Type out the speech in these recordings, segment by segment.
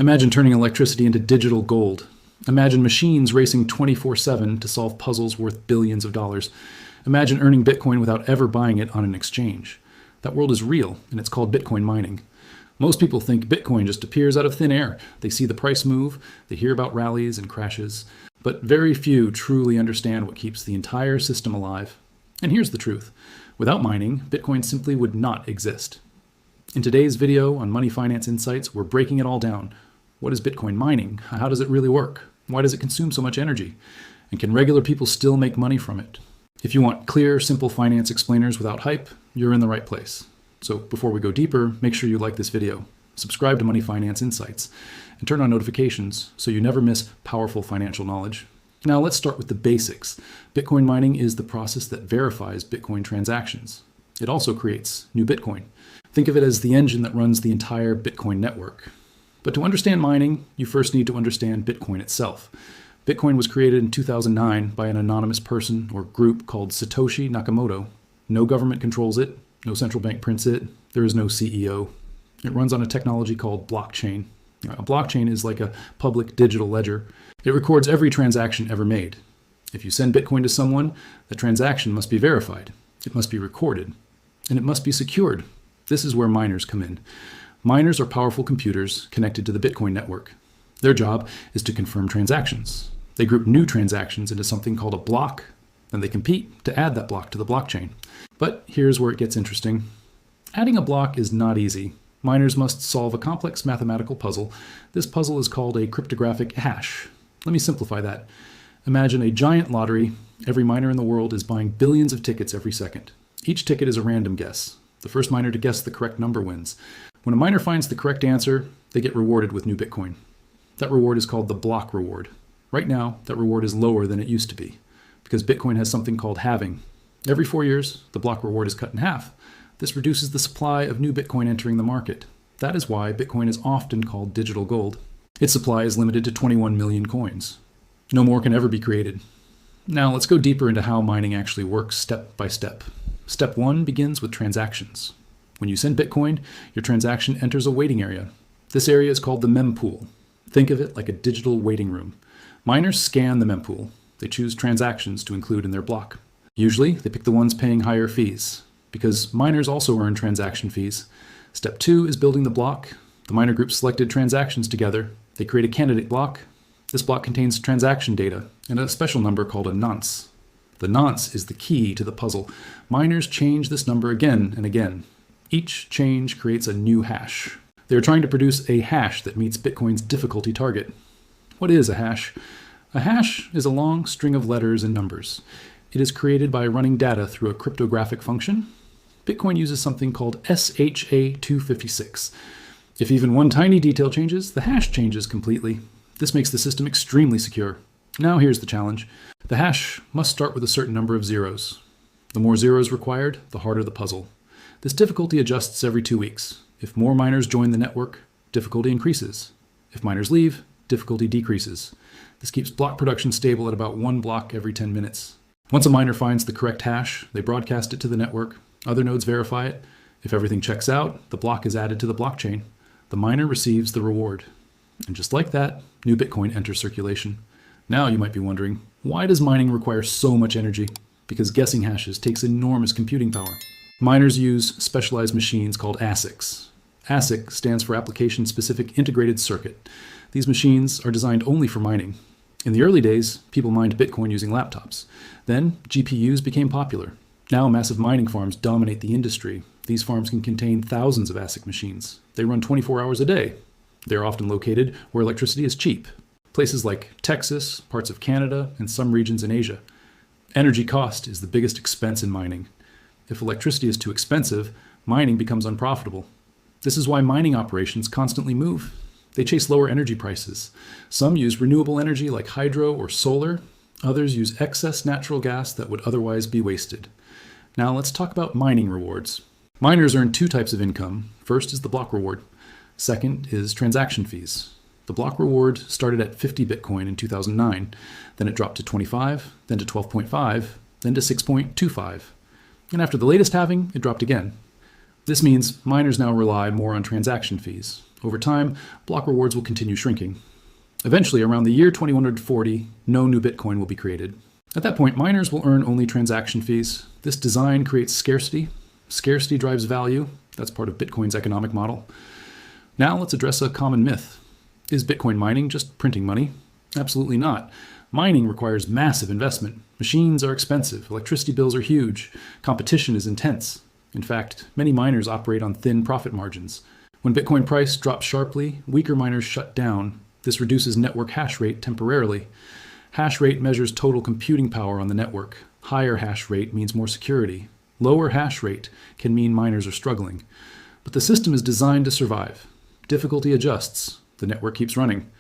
Imagine turning electricity into digital gold. Imagine machines racing 24/7 to solve puzzles worth billions of dollars. Imagine earning Bitcoin without ever buying it on an exchange. That world is real, and it's called Bitcoin mining. Most people think Bitcoin just appears out of thin air. They see the price move, they hear about rallies and crashes, but very few truly understand what keeps the entire system alive. And here's the truth. Without mining, Bitcoin simply would not exist. In today's video on Money Finance Insights, we're breaking it all down. What is Bitcoin mining? How does it really work? Why does it consume so much energy? And can regular people still make money from it? If you want clear, simple finance explainers without hype, you're in the right place. So before we go deeper, make sure you like this video, subscribe to Money Finance Insights, and turn on notifications so you never miss powerful financial knowledge. Now let's start with the basics. Bitcoin mining is the process that verifies Bitcoin transactions. It also creates new Bitcoin. Think of it as the engine that runs the entire Bitcoin network. But to understand mining, you first need to understand Bitcoin itself. Bitcoin was created in 2009 by an anonymous person or group called Satoshi Nakamoto. No government controls it, no central bank prints it, there is no CEO. It runs on a technology called blockchain. A blockchain is like a public digital ledger. It records every transaction ever made. If you send Bitcoin to someone, the transaction must be verified. It must be recorded. And it must be secured. This is where miners come in. Miners are powerful computers connected to the Bitcoin network. Their job is to confirm transactions. They group new transactions into something called a block, and they compete to add that block to the blockchain. But here's where it gets interesting. Adding a block is not easy. Miners must solve a complex mathematical puzzle. This puzzle is called a cryptographic hash. Let me simplify that. Imagine a giant lottery. Every miner in the world is buying billions of tickets every second. Each ticket is a random guess. The first miner to guess the correct number wins. When a miner finds the correct answer, they get rewarded with new Bitcoin. That reward is called the block reward. Right now, that reward is lower than it used to be because Bitcoin has something called halving. Every 4 years, the block reward is cut in half. This reduces the supply of new Bitcoin entering the market. That is why Bitcoin is often called digital gold. Its supply is limited to 21 million coins. No more can ever be created. Now let's go deeper into how mining actually works step by step. Step 1 begins with transactions. When you send Bitcoin, your transaction enters a waiting area. This area is called the mempool. Think of it like a digital waiting room. Miners scan the mempool. They choose transactions to include in their block. Usually, they pick the ones paying higher fees, because miners also earn transaction fees. Step 2 is building the block. The miner groups selected transactions together. They create a candidate block. This block contains transaction data and a special number called a nonce. The nonce is the key to the puzzle. Miners change this number again and again. Each change creates a new hash. They are trying to produce a hash that meets Bitcoin's difficulty target. What is a hash? A hash is a long string of letters and numbers. It is created by running data through a cryptographic function. Bitcoin uses something called SHA-256. If even one tiny detail changes, the hash changes completely. This makes the system extremely secure. Now here's the challenge. The hash must start with a certain number of zeros. The more zeros required, the harder the puzzle. This difficulty adjusts every 2 weeks. If more miners join the network, difficulty increases. If miners leave, difficulty decreases. This keeps block production stable at about 1 block every 10 minutes. Once a miner finds the correct hash, they broadcast it to the network. Other nodes verify it. If everything checks out, the block is added to the blockchain. The miner receives the reward. And just like that, new Bitcoin enters circulation. Now you might be wondering, why does mining require so much energy? Because guessing hashes takes enormous computing power. Miners use specialized machines called ASICs. ASIC stands for Application Specific Integrated Circuit. These machines are designed only for mining. In the early days, people mined Bitcoin using laptops. Then, GPUs became popular. Now, massive mining farms dominate the industry. These farms can contain thousands of ASIC machines. They run 24 hours a day. They are often located where electricity is cheap. Places like Texas, parts of Canada, and some regions in Asia. Energy cost is the biggest expense in mining. If electricity is too expensive, mining becomes unprofitable. This is why mining operations constantly move. They chase lower energy prices. Some use renewable energy like hydro or solar. Others use excess natural gas that would otherwise be wasted. Now let's talk about mining rewards. Miners earn 2 types of income. First is the block reward. Second is transaction fees. The block reward started at 50 Bitcoin in 2009. Then it dropped to 25, then to 12.5, then to 6.25. And after the latest halving, it dropped again. This means miners now rely more on transaction fees. Over time, block rewards will continue shrinking. Eventually, around the year 2140, no new Bitcoin will be created. At that point, miners will earn only transaction fees. This design creates scarcity. Scarcity drives value. That's part of Bitcoin's economic model. Now let's address a common myth. Is Bitcoin mining just printing money? Absolutely not. Mining requires massive investment. Machines are expensive. Electricity bills are huge. Competition is intense. In fact, many miners operate on thin profit margins. When Bitcoin price drops sharply, weaker miners shut down. This reduces network hash rate temporarily. Hash rate measures total computing power on the network. Higher hash rate means more security. Lower hash rate can mean miners are struggling. But the system is designed to survive. Difficulty adjusts. The network keeps running.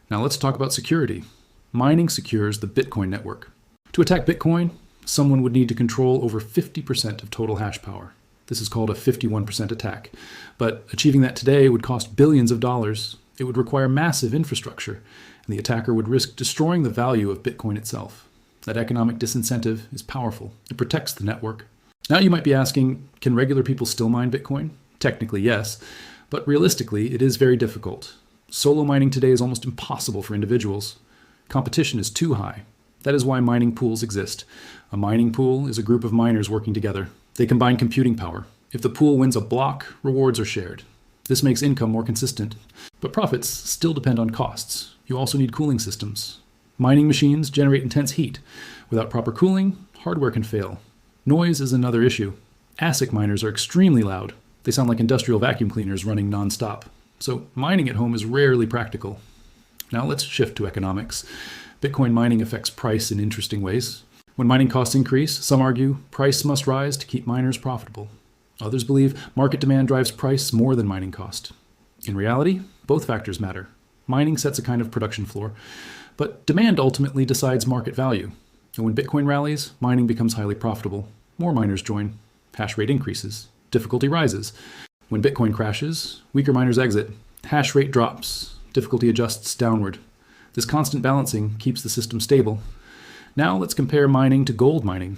Now let's talk about security. Mining secures the Bitcoin network. To attack Bitcoin, someone would need to control over 50% of total hash power. This is called a 51% attack. But achieving that today would cost billions of dollars. It would require massive infrastructure, and the attacker would risk destroying the value of Bitcoin itself. That economic disincentive is powerful. It protects the network. Now you might be asking, can regular people still mine Bitcoin? Technically, yes, but realistically, it is very difficult. Solo mining today is almost impossible for individuals. Competition is too high. That is why mining pools exist. A mining pool is a group of miners working together. They combine computing power. If the pool wins a block, rewards are shared. This makes income more consistent. But profits still depend on costs. You also need cooling systems. Mining machines generate intense heat. Without proper cooling, hardware can fail. Noise is another issue. ASIC miners are extremely loud. They sound like industrial vacuum cleaners running non-stop. So mining at home is rarely practical. Now let's shift to economics. Bitcoin mining affects price in interesting ways. When mining costs increase, some argue price must rise to keep miners profitable. Others believe market demand drives price more than mining cost. In reality, both factors matter. Mining sets a kind of production floor, but demand ultimately decides market value. And when Bitcoin rallies, mining becomes highly profitable. More miners join. Hash rate increases. Difficulty rises. When Bitcoin crashes, weaker miners exit. Hash rate drops. Difficulty adjusts downward. This constant balancing keeps the system stable. Now let's compare mining to gold mining.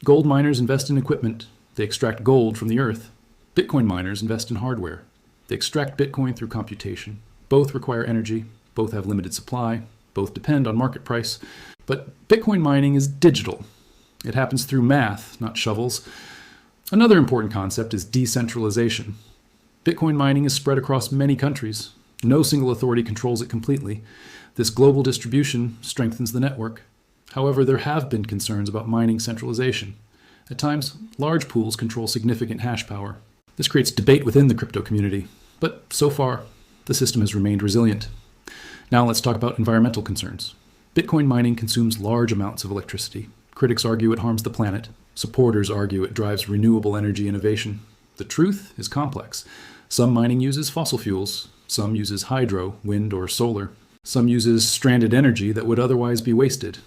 Gold miners invest in equipment. They extract gold from the earth. Bitcoin miners invest in hardware. They extract Bitcoin through computation. Both require energy. Both have limited supply. Both depend on market price. But Bitcoin mining is digital. It happens through math, not shovels. Another important concept is decentralization. Bitcoin mining is spread across many countries. No single authority controls it completely. This global distribution strengthens the network. However, there have been concerns about mining centralization. At times, large pools control significant hash power. This creates debate within the crypto community, but so far, the system has remained resilient. Now let's talk about environmental concerns. Bitcoin mining consumes large amounts of electricity. Critics argue it harms the planet. Supporters argue it drives renewable energy innovation. The truth is complex. Some mining uses fossil fuels. Some uses hydro, wind, or solar. Some uses stranded energy that would otherwise be wasted.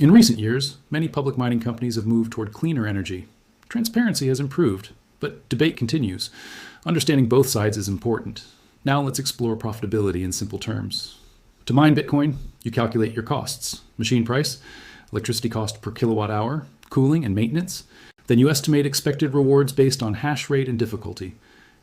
In recent years, many public mining companies have moved toward cleaner energy. Transparency has improved, but debate continues. Understanding both sides is important. Now let's explore profitability in simple terms. To mine Bitcoin, you calculate your costs: machine price, electricity cost per kilowatt hour, cooling and maintenance. Then you estimate expected rewards based on hash rate and difficulty.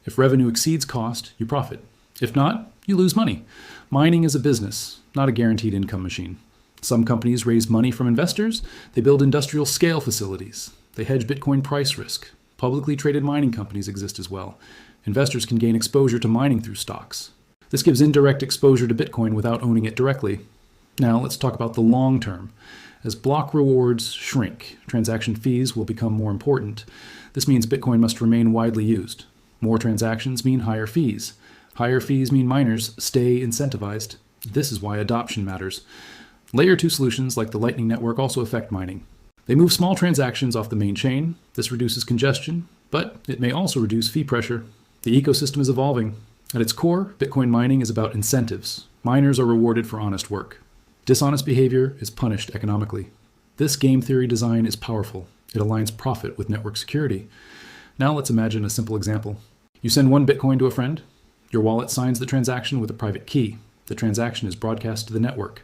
If revenue exceeds cost, you profit. If not, you lose money. Mining is a business, not a guaranteed income machine. Some companies raise money from investors. They build industrial scale facilities. They hedge Bitcoin price risk. Publicly traded mining companies exist as well. Investors can gain exposure to mining through stocks. This gives indirect exposure to Bitcoin without owning it directly. Now let's talk about the long term. As block rewards shrink, transaction fees will become more important. This means Bitcoin must remain widely used. More transactions mean higher fees. Higher fees mean miners stay incentivized. This is why adoption matters. Layer 2 solutions like the Lightning Network also affect mining. They move small transactions off the main chain. This reduces congestion, but it may also reduce fee pressure. The ecosystem is evolving. At its core, Bitcoin mining is about incentives. Miners are rewarded for honest work. Dishonest behavior is punished economically. This game theory design is powerful. It aligns profit with network security. Now let's imagine a simple example. You send 1 Bitcoin to a friend. Your wallet signs the transaction with a private key. The transaction is broadcast to the network.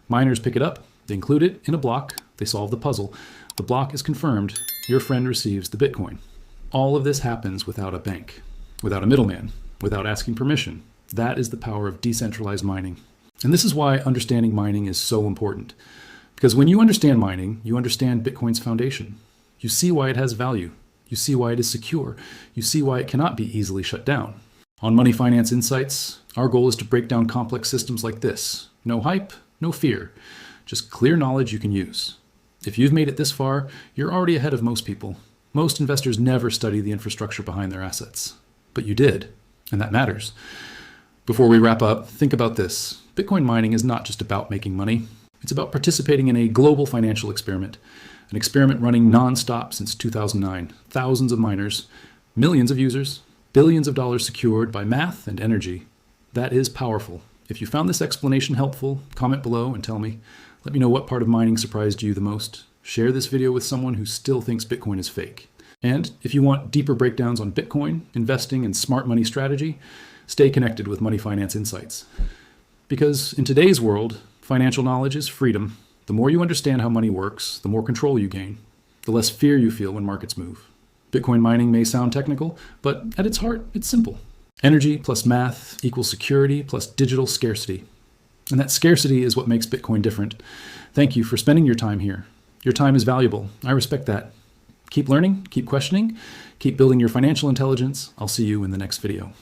Miners pick it up, they include it in a block, they solve the puzzle. The block is confirmed, your friend receives the Bitcoin. All of this happens without a bank, without a middleman, without asking permission. That is the power of decentralized mining. And this is why understanding mining is so important. Because when you understand mining, you understand Bitcoin's foundation. You see why it has value. You see why it is secure. You see why it cannot be easily shut down. On Money Finance Insights, our goal is to break down complex systems like this. No hype, no fear, just clear knowledge you can use. If you've made it this far, you're already ahead of most people. Most investors never study the infrastructure behind their assets. But you did, and that matters. Before we wrap up, think about this. Bitcoin mining is not just about making money. It's about participating in a global financial experiment, an experiment running non-stop since 2009. Thousands of miners, millions of users, billions of dollars secured by math and energy. That is powerful. If you found this explanation helpful, comment below and tell me. Let me know what part of mining surprised you the most. Share this video with someone who still thinks Bitcoin is fake. And if you want deeper breakdowns on Bitcoin, investing, and smart money strategy, stay connected with Money Finance Insights. Because in today's world, financial knowledge is freedom. The more you understand how money works, the more control you gain, the less fear you feel when markets move. Bitcoin mining may sound technical, but at its heart, it's simple. Energy plus math equals security plus digital scarcity. And that scarcity is what makes Bitcoin different. Thank you for spending your time here. Your time is valuable. I respect that. Keep learning, keep questioning, keep building your financial intelligence. I'll see you in the next video.